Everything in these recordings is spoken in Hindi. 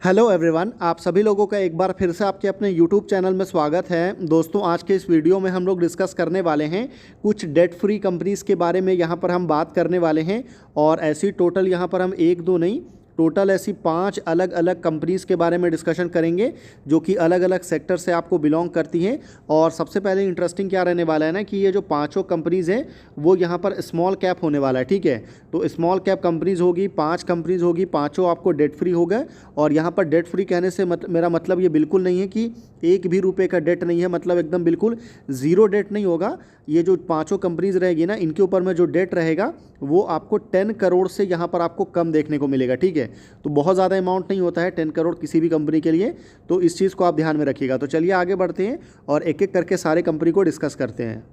हेलो एवरीवन, आप सभी लोगों का एक बार फिर से आपके अपने यूट्यूब चैनल में स्वागत है। दोस्तों, आज के इस वीडियो में हम लोग डिस्कस करने वाले हैं कुछ डेट फ्री कंपनीज़ के बारे में। यहाँ पर हम बात करने वाले हैं और ऐसी टोटल यहाँ पर हम एक दो नहीं, टोटल ऐसी 5 अलग अलग कंपनीज़ के बारे में डिस्कशन करेंगे जो कि अलग अलग सेक्टर से आपको बिलोंग करती हैं। और सबसे पहले इंटरेस्टिंग क्या रहने वाला है ना कि ये जो पांचों कंपनीज़ हैं वो यहाँ पर स्मॉल कैप होने वाला है। ठीक है, तो स्मॉल कैप कंपनीज़ होगी, 5 कंपनीज़ होगी, पांचों आपको डेट फ्री हो गए। और यहाँ पर डेट फ्री कहने से मेरा मतलब ये बिल्कुल नहीं है कि एक भी रुपये का डेट नहीं है, मतलब एकदम बिल्कुल ज़ीरो डेट नहीं होगा। ये जो पांचों कंपनीज़ रहेगी ना, इनके ऊपर में जो डेट रहेगा वो आपको 10 करोड़ से यहाँ पर आपको कम देखने को मिलेगा। ठीक है, तो बहुत ज़्यादा अमाउंट नहीं होता है 10 करोड़ किसी भी कंपनी के लिए, तो इस चीज़ को आप ध्यान में रखिएगा। तो चलिए आगे बढ़ते हैं और एक एक करके सारे कंपनी को डिस्कस करते हैं।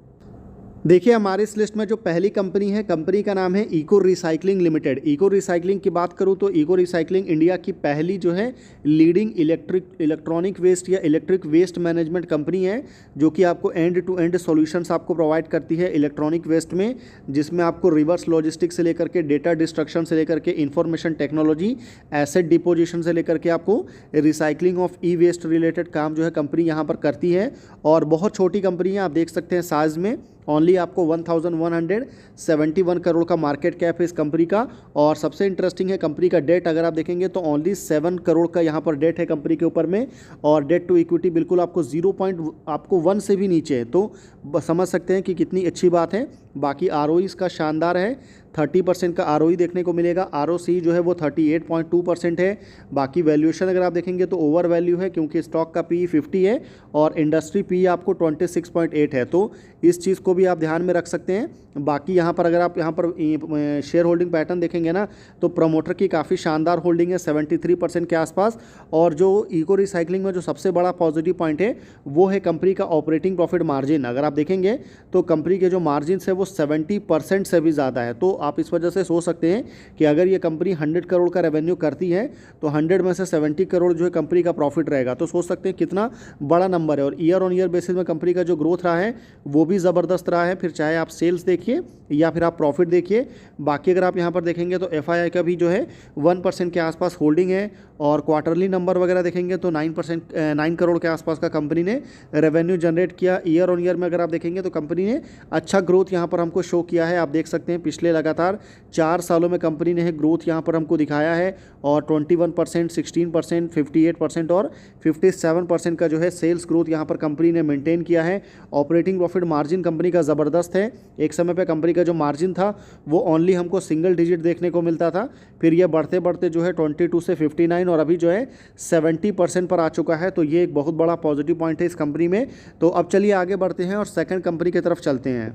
देखिए, हमारी इस लिस्ट में जो पहली कंपनी है, कंपनी का नाम है eco recycling limited. Eco recycling की बात करूं तो इको रिसाइकलिंग इंडिया की पहली जो है लीडिंग इलेक्ट्रॉनिक वेस्ट या इलेक्ट्रिक वेस्ट मैनेजमेंट कंपनी है, जो कि आपको एंड टू एंड सॉल्यूशंस आपको प्रोवाइड करती है इलेक्ट्रॉनिक वेस्ट में, जिसमें आपको रिवर्स लॉजिस्टिक्स से लेकर के डेटा डिस्ट्रक्शन से लेकर के इंफॉर्मेशन टेक्नोलॉजी, एसेट डिपोजिशन से लेकर के आपको recycling of e waste related काम जो है कंपनी यहाँ पर करती है। और बहुत छोटी कंपनी है, आप देख सकते हैं साइज में ओनली आपको 1171 करोड़ का मार्केट कैप है इस कंपनी का। और सबसे इंटरेस्टिंग है कंपनी का डेट, अगर आप देखेंगे तो ओनली 7 करोड़ का यहाँ पर डेट है कंपनी के ऊपर में। और डेट टू इक्विटी बिल्कुल आपको 0.1 से भी नीचे है, तो समझ सकते हैं कि कितनी अच्छी बात है। बाकी आरओई इसका शानदार है, 30% का आरओई देखने को मिलेगा। आरओसी जो है वो 38.2% है। बाकी वैल्यूएशन अगर आप देखेंगे तो ओवर वैल्यू है, क्योंकि स्टॉक का पी 50 है और इंडस्ट्री पी आपको 26.8 है, तो इस चीज़ को भी आप ध्यान में रख सकते हैं। बाकी यहाँ पर अगर आप यहाँ पर शेयर होल्डिंग पैटर्न देखेंगे ना, तो प्रमोटर की काफ़ी शानदार होल्डिंग है 73% के आसपास। और जो इको रिसाइकलिंग में जो सबसे बड़ा पॉजिटिव पॉइंट है वो है कंपनी का ऑपरेटिंग प्रॉफिट मार्जिन। अगर आप देखेंगे तो कंपनी के जो मार्जिन है वो 70% से भी ज़्यादा है। तो आप इस वजह से सोच सकते हैं कि अगर ये कंपनी 100 करोड़ का रेवेन्यू करती है तो 100 में से 70 करोड़ जो है कंपनी का प्रॉफिट रहेगा, तो सोच सकते हैं कितना बड़ा नंबर है। और ईयर ऑन ईयर बेसिस में कंपनी का जो ग्रोथ रहा है वो भी ज़बरदस्त रहा है, फिर चाहे आप सेल्स देखिए या फिर आप प्रॉफिट देखिए। बाकी अगर आप यहाँ पर देखेंगे तो एफआईआई का भी जो है 1% के आसपास होल्डिंग है। और क्वार्टरली नंबर वगैरह देखेंगे तो 9 करोड़ के आसपास का कंपनी ने रेवेन्यू जनरेट किया। ईयर ऑन ईयर में अगर आप देखेंगे तो कंपनी ने अच्छा ग्रोथ यहाँ पर हमको शो किया है। आप देख सकते हैं पिछले लगातार 4 सालों में कंपनी ने ग्रोथ यहाँ पर हमको दिखाया है। और 21%, 16%, 58% और 57% का जो है सेल्स ग्रोथ यहाँ पर कंपनी ने मेंटेन किया है। ऑपरेटिंग प्रॉफिट मार्जिन कंपनी का ज़बरदस्त है। एक समय पे कंपनी का जो मार्जिन था वो ओनली हमको सिंगल डिजिट देखने को मिलता था, फिर ये बढ़ते बढ़ते जो है 22 से 59 और अभी जो है 70% पर आ चुका है। तो ये एक बहुत बड़ा पॉजिटिव पॉइंट है इस कंपनी में। तो अब चलिए आगे बढ़ते हैं और सेकंड कंपनी की तरफ चलते हैं।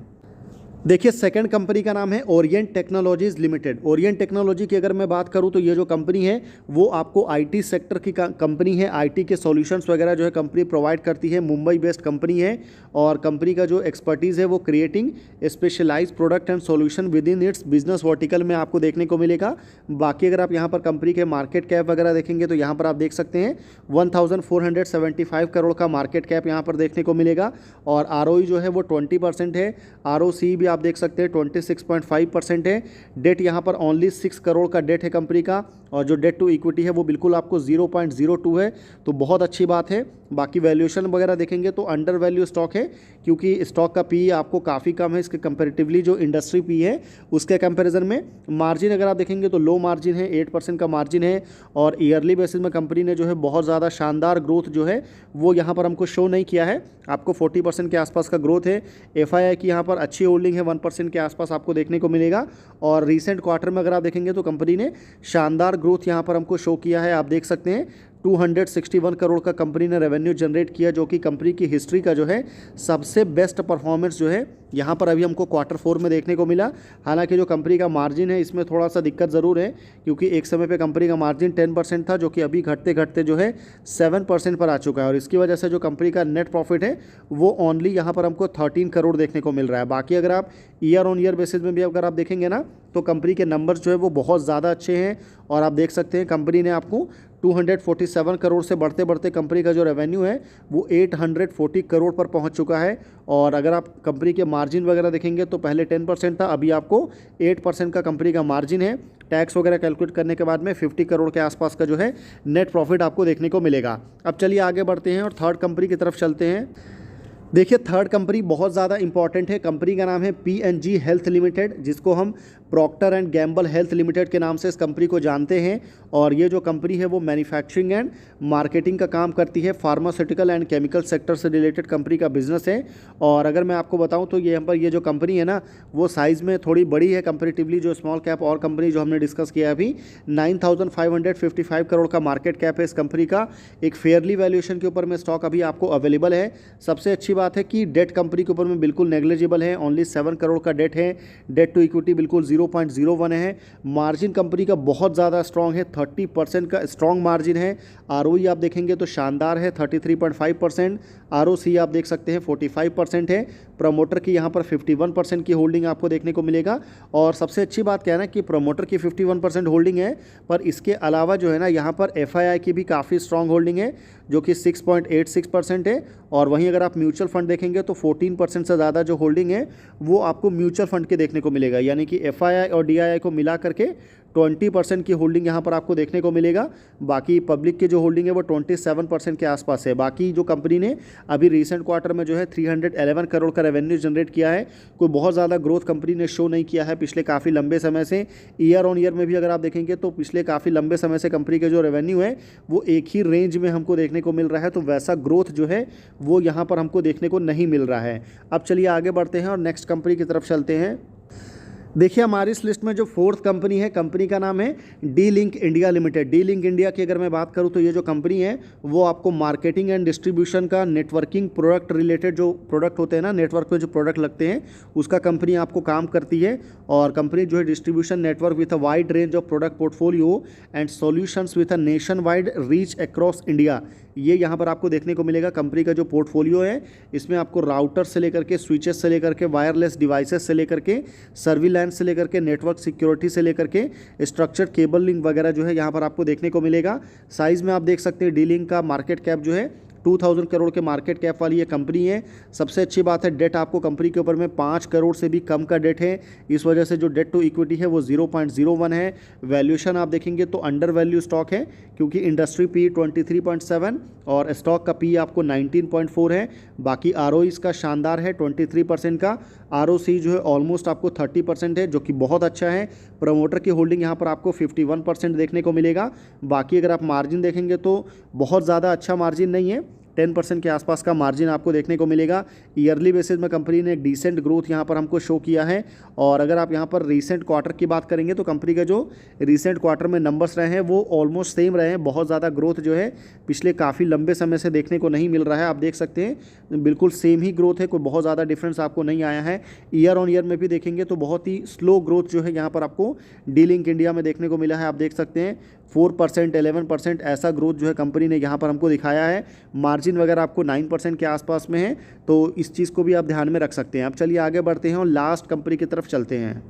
देखिए, सेकंड कंपनी का नाम है Orient technologies limited. Orient technology की अगर मैं बात करूं तो ये जो कंपनी है वो आपको आईटी सेक्टर की कंपनी है। आईटी के सॉल्यूशंस वगैरह जो है कंपनी प्रोवाइड करती है। मुंबई बेस्ड कंपनी है और कंपनी का जो एक्सपर्टीज़ है वो creating specialised product and solution with in its business vertical में आपको देखने को मिलेगा। बाकी अगर आप यहाँ पर कंपनी के मार्केट कैप वगैरह देखेंगे तो यहाँ पर आप देख सकते हैं 1475 करोड़ का मार्केट कैप यहाँ पर देखने को मिलेगा। और आरओई जो है वो 20% है। आरओसी भी आप देख सकते हैं 26.5% है। डेट यहाँ पर ओनली 6 करोड़ का डेट है कंपनी का। और जो डेट टू इक्विटी है वो बिल्कुल आपको 0.02 है, तो बहुत अच्छी बात है। बाकी वैल्यूएशन वगैरह देखेंगे तो अंडर वैल्यू स्टॉक है, क्योंकि स्टॉक का पी आपको काफ़ी कम है इसके कंपैरेटिवली जो इंडस्ट्री पी है उसके कंपैरिजन में। मार्जिन अगर आप देखेंगे तो लो मार्जिन है, 8% का मार्जिन है। और ईयरली बेसिस में कंपनी ने जो है बहुत ज़्यादा शानदार ग्रोथ जो है वो यहाँ पर हमको शो नहीं किया है। आपको 40% के आसपास का ग्रोथ है। एफआईआई की यहाँ पर अच्छी होल्डिंग है, 1% के आसपास आपको देखने को मिलेगा। और रिसेंट क्वार्टर में अगर आप देखेंगे तो कंपनी ने शानदार ग्रोथ यहाँ पर हमको शो किया है। आप देख सकते हैं 261 करोड़ का कंपनी ने रेवेन्यू जनरेट किया, जो कि कंपनी की हिस्ट्री का जो है सबसे बेस्ट परफॉर्मेंस जो है यहाँ पर अभी हमको क्वार्टर 4 में देखने को मिला। हालांकि जो कंपनी का मार्जिन है इसमें थोड़ा सा दिक्कत ज़रूर है, क्योंकि एक समय पे कंपनी का मार्जिन 10% था, जो कि अभी घटते घटते जो है 7% पर आ चुका है। और इसकी वजह से जो कंपनी का नेट प्रॉफिट है वो ओनली यहाँ पर हमको 13 करोड़ देखने को मिल रहा है। बाकी अगर आप ईयर ऑन ईयर बेसिस में भी अगर आप देखेंगे ना तो कंपनी के नंबर्स जो है वो बहुत ज़्यादा अच्छे हैं। और आप देख सकते हैं कंपनी ने आपको 247 करोड़ से बढ़ते बढ़ते कंपनी का जो रेवेन्यू है वो 840 करोड़ पर पहुंच चुका है। और अगर आप कंपनी के मार्जिन वगैरह देखेंगे तो पहले 10% था, अभी आपको 8% का कंपनी का मार्जिन है। टैक्स वगैरह कैलकुलेट करने के बाद में 50 करोड़ के आसपास का जो है नेट प्रॉफिट आपको देखने को मिलेगा। अब चलिए आगे बढ़ते हैं और थर्ड कंपनी की तरफ चलते हैं। देखिए थर्ड कंपनी बहुत ज़्यादा इंपॉर्टेंट है। कंपनी का नाम है P&G हेल्थ लिमिटेड, जिसको हम Procter and Gamble Health Limited के नाम से इस कंपनी को जानते हैं। और ये जो कंपनी है वो मैन्युफैक्चरिंग एंड मार्केटिंग का काम करती है। फार्मास्यूटिकल एंड केमिकल सेक्टर से रिलेटेड कंपनी का बिजनेस है। और अगर मैं आपको बताऊं तो यहाँ पर ये जो कंपनी है ना वो साइज़ में थोड़ी बड़ी है कंपेरेटिवली जो स्मॉल कैप और कंपनी जो हमने डिस्कस किया अभी। 9,555 करोड़ का मार्केट कैप है इस कंपनी का। एक फेयरली वैल्यूएशन के ऊपर में स्टॉक अभी आपको अवेलेबल है। सबसे अच्छी बात है कि डेट कंपनी के ऊपर में बिल्कुल नेग्लिजिबल है, ओनली 7 करोड़ का डेट है। डेट टू इक्विटी बिल्कुल 0.01 है। मार्जिन कंपनी का बहुत ज़्यादा स्ट्रॉन्ग है, 30% का स्ट्रॉन्ग मार्जिन है। आरओई आप देखेंगे तो शानदार है 33.5%। आरओसी आप देख सकते हैं 45% है। प्रमोटर की यहाँ पर 51% की होल्डिंग आपको देखने को मिलेगा। और सबसे अच्छी बात क्या है ना कि प्रमोटर की 51% होल्डिंग है, पर इसके अलावा जो है ना यहाँ पर एफआईआई की भी काफ़ी स्ट्रॉन्ग होल्डिंग है जो कि 6.86% है। और वहीं अगर आप म्यूचुअल फंड देखेंगे तो 14% से ज़्यादा जो होल्डिंग है वो आपको म्यूचुअल फंड के देखने को मिलेगा, यानी कि एफआईआई और डीआईआई को मिला करके 20% की होल्डिंग यहाँ पर आपको देखने को मिलेगा। बाकी पब्लिक की जो होल्डिंग है वो 27% के आसपास है। बाकी जो कंपनी ने अभी रिसेंट क्वार्टर में जो है 311 करोड़ का रेवेन्यू जनरेट किया है। कोई बहुत ज़्यादा ग्रोथ कंपनी ने शो नहीं किया है पिछले काफ़ी लंबे समय से। ईयर ऑन ईयर में भी अगर आप देखेंगे तो पिछले काफ़ी लंबे समय से कंपनी के जो रेवेन्यू है वो एक ही रेंज में हमको देखने को मिल रहा है। तो वैसा ग्रोथ जो है वो यहाँ पर हमको देखने को नहीं मिल रहा है। अब चलिए आगे बढ़ते हैं और नेक्स्ट कंपनी की तरफ चलते हैं। देखिए हमारी इस लिस्ट में जो फोर्थ कंपनी है, कंपनी का नाम है D link India limited. D link India की अगर मैं बात करूं तो ये जो कंपनी है वो आपको मार्केटिंग एंड डिस्ट्रीब्यूशन का, नेटवर्किंग प्रोडक्ट रिलेटेड जो प्रोडक्ट होते हैं ना, नेटवर्क में जो प्रोडक्ट लगते हैं उसका कंपनी आपको काम करती है। और कंपनी जो है distribution network with a wide range of product portfolio and solutions with a nation wide reach across India, ये यहाँ पर आपको देखने को मिलेगा। कंपनी का जो पोर्टफोलियो है इसमें आपको राउटर से लेकर के, स्विचेस से लेकर के, वायरलेस डिवाइसेस से लेकर के, सर्विलांस से लेकर के, नेटवर्क सिक्योरिटी से लेकर के, स्ट्रक्चर्ड केबल लिंक वगैरह जो है यहाँ पर आपको देखने को मिलेगा। साइज़ में आप देख सकते हैं डी लिंक का मार्केट कैप जो है 2000 करोड़ के मार्केट कैप वाली ये कंपनी है। सबसे अच्छी बात है डेट आपको कंपनी के ऊपर में 5 करोड़ से भी कम का डेट है। इस वजह से जो डेट टू इक्विटी है वो 0.01 है। वैल्यूएशन आप देखेंगे तो अंडर वैल्यू स्टॉक है क्योंकि इंडस्ट्री पी 23.7 और स्टॉक का पी आपको 19.4 है। बाकी आरओई इसका शानदार है 23% का। आरओसी जो है ऑलमोस्ट आपको 30% है जो कि बहुत अच्छा है। प्रमोटर की होल्डिंग यहाँ पर आपको 51% देखने को मिलेगा। बाकी अगर आप मार्जिन देखेंगे तो बहुत ज़्यादा अच्छा मार्जिन नहीं है, 10% के आसपास का मार्जिन आपको देखने को मिलेगा। ईयरली बेसिस में कंपनी ने डिसेंट ग्रोथ यहाँ पर हमको शो किया है। और अगर आप यहाँ पर रीसेंट क्वार्टर की बात करेंगे तो कंपनी का जो रीसेंट क्वार्टर में नंबर्स रहे हैं वो ऑलमोस्ट सेम रहे हैं। बहुत ज़्यादा ग्रोथ जो है पिछले काफ़ी लंबे समय से देखने को नहीं मिल रहा है। आप देख सकते हैं बिल्कुल सेम ही ग्रोथ है, कोई बहुत ज़्यादा डिफरेंस आपको नहीं आया है। ईयर ऑन ईयर में भी देखेंगे तो बहुत ही स्लो ग्रोथ जो है यहाँ पर आपको डी लिंक इंडिया में देखने को मिला है। आप देख सकते हैं 4%, 11% ऐसा ग्रोथ जो है कंपनी ने यहाँ पर हमको दिखाया है। मार्जिन वगैरह आपको 9% के आसपास में है, तो इस चीज़ को भी आप ध्यान में रख सकते हैं। अब चलिए आगे बढ़ते हैं और लास्ट कंपनी की तरफ चलते हैं।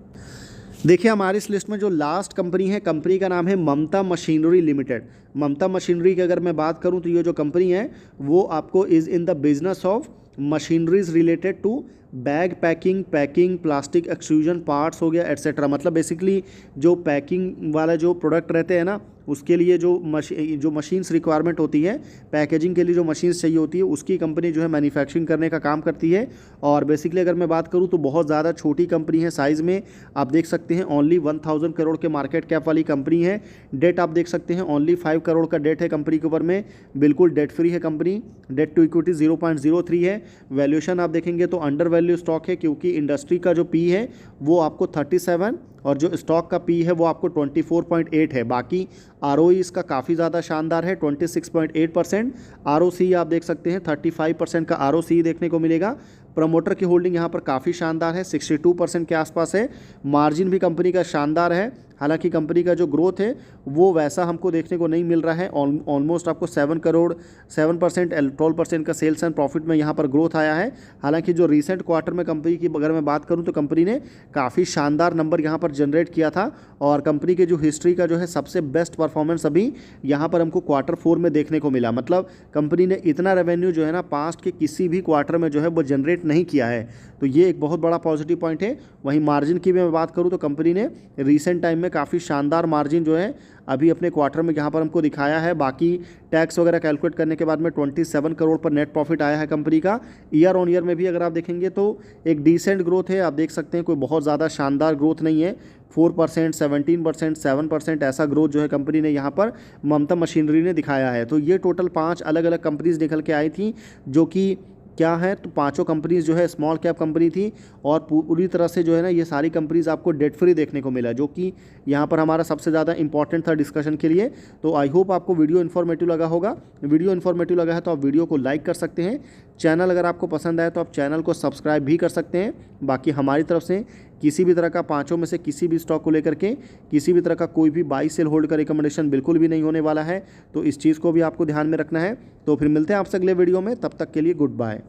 देखिए हमारी इस लिस्ट में जो लास्ट कंपनी है, कंपनी का नाम है ममता मशीनरी लिमिटेड। ममता मशीनरी की अगर मैं बात करूं तो ये जो कंपनी है वो आपको is in the business of machineries related to bag packing, plastic extrusion parts हो गया एट्सेट्रा। मतलब बेसिकली जो पैकिंग वाला जो प्रोडक्ट रहते हैं ना उसके लिए जो मशीन्स रिक्वायरमेंट होती है, पैकेजिंग के लिए जो मशीन्स चाहिए होती है उसकी कंपनी जो है मैन्युफैक्चरिंग करने का काम करती है। और बेसिकली अगर मैं बात करूं तो बहुत ज़्यादा छोटी कंपनी है साइज़ में। आप देख सकते हैं ओनली 1000 करोड़ के मार्केट कैप वाली कंपनी है। डेट आप देख सकते हैं ओनली 5 करोड़ का डेट है कंपनी के ऊपर में, बिल्कुल डेट फ्री है कंपनी। डेट टू इक्विटी 0.03 है। वैल्यूएशन आप देखेंगे तो अंडर वैल्यू स्टॉक है क्योंकि इंडस्ट्री का जो पी है वो आपको 37 और जो स्टॉक का पी है वो आपको 24.8 है। बाकी आरओई इसका काफ़ी ज़्यादा शानदार है 26.8%। आरओसी आप देख सकते हैं 35% का आरओसी देखने को मिलेगा। प्रमोटर की होल्डिंग यहाँ पर काफ़ी शानदार है, 62% के आसपास है। मार्जिन भी कंपनी का शानदार है, हालांकि कंपनी का जो ग्रोथ है वो वैसा हमको देखने को नहीं मिल रहा है। ऑलमोस्ट आपको 7 करोड़ 7% 12% का सेल्स एंड प्रॉफिट में यहाँ पर ग्रोथ आया है। हालांकि जो रीसेंट क्वार्टर में कंपनी की अगर मैं बात करूँ तो कंपनी ने काफ़ी शानदार नंबर यहाँ पर जनरेट किया था। और कंपनी के जो हिस्ट्री का जो है सबसे बेस्ट परफॉर्मेंस अभी यहाँ पर हमको Q4 में देखने को मिला। मतलब कंपनी ने इतना रेवेन्यू जो है ना पास्ट के किसी भी क्वार्टर में जो है वो जनरेट नहीं किया है, तो ये एक बहुत बड़ा पॉजिटिव पॉइंट है। वहीं मार्जिन की मैं बात करूँ तो कंपनी ने रिसेंट टाइम में इन्होंने काफ़ी शानदार मार्जिन जो है अभी अपने क्वार्टर में यहाँ पर हमको दिखाया है। बाकी टैक्स वगैरह कैलकुलेट करने के बाद में 27 करोड़ पर नेट प्रॉफिट आया है कंपनी का। ईयर ऑन ईयर में भी अगर आप देखेंगे तो एक डिसेंट ग्रोथ है, आप देख सकते हैं, कोई बहुत ज़्यादा शानदार ग्रोथ नहीं है। 4%, 17%, 7% ऐसा ग्रोथ जो है कंपनी ने यहाँ पर ममता मशीनरी ने दिखाया है। तो ये टोटल 5 अलग अलग कंपनीज निकल के आई थी, जो कि क्या है, तो पांचों कंपनीज जो है स्मॉल कैप कंपनी थी और पूरी तरह से जो है ना ये सारी कंपनीज आपको डेट फ्री देखने को मिला, जो कि यहाँ पर हमारा सबसे ज़्यादा इंपॉर्टेंट था डिस्कशन के लिए। तो आई होप आपको वीडियो इन्फॉर्मेटिव लगा होगा। वीडियो इन्फॉर्मेटिव लगा है तो आप वीडियो को लाइक कर सकते हैं। चैनल अगर आपको पसंद आए तो आप चैनल को सब्सक्राइब भी कर सकते हैं। बाकी हमारी तरफ से किसी भी तरह का पांचों में से किसी भी स्टॉक को लेकर के किसी भी तरह का कोई भी बाई सेल होल्ड का रिकमेंडेशन बिल्कुल भी नहीं होने वाला है। तो इस चीज़ को भी आपको ध्यान में रखना है। तो फिर मिलते हैं आपसे अगले वीडियो में, तब तक के लिए गुड बाय।